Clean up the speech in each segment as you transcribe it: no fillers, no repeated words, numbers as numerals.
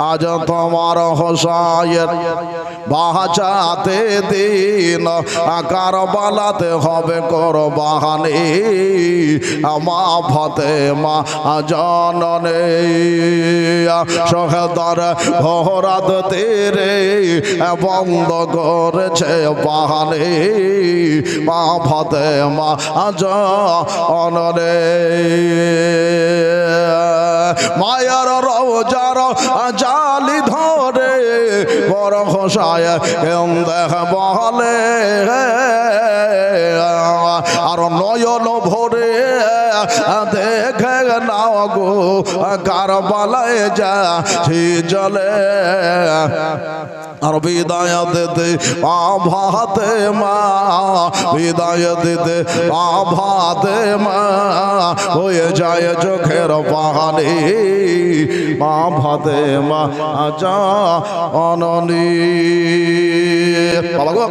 আজ তোমার হোসাইন বাঁচাতে দিন কারবালাতে হবে কোরবানি মা ফাতেমা জননী শহীদার ঘোরাত তীরে বন্ধ করেছে পানি মা ফাতেমা জননী মায়ার রওজার জালি ধরে বড় হোসাইন কেউ দেখ বলে আর নয়ন ভরে দেখে নাও গো কারবালায় যা জলে আর বিদায় দিতে ভাতে মা বিদায় দিতে ভাতে মা হয়ে যায় চোখের পানি মা ভাতে মা যা অননি বাবা গো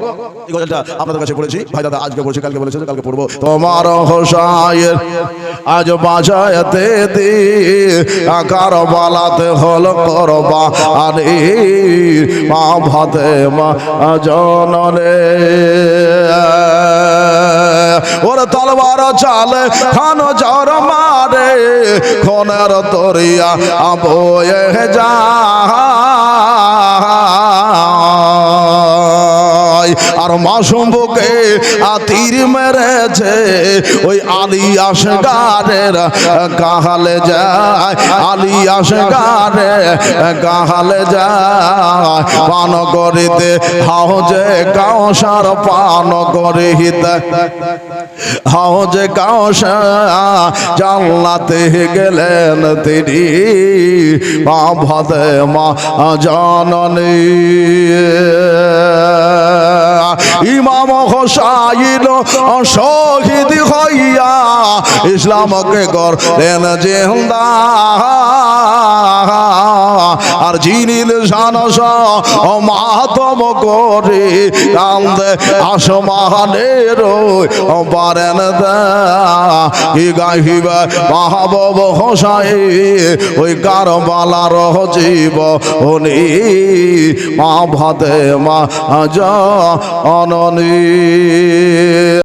এই গজলটা আপনাদের কাছে পড়েছি ভাই দাদা আজকে বলছি কালকে বলেছে কালকে পড়বো তোমার হোসাইন আজ বাঁচাতে দি কারবালাতে হল কোরবানি মা ফাতেমা জননী ওরে তলবার চালে খান জ্বর মারে খনের তরিয়া বয়ে যায় আর মাসুম বুকে তীর মেরেছে ওই আলী আসগারের কাহালে যায় আলী আসগারে কাহালে যায় পান করিতে হাউজে কাউসার পান করিতে হাউজে কাউসার জান্নাতে গেলেন তিনি মা ফাতেমা জননী ইমাম হোসাইন শহীদ হইয়া ইসলামকে গড়লেন জিন্দা আর জিনিল শানস মাতম করে কান্দে আসমানের পারেন কি গাহিবা মাহবুব হোসাইন ওই কারবালার জীবনী মা ফাতেমা জননী।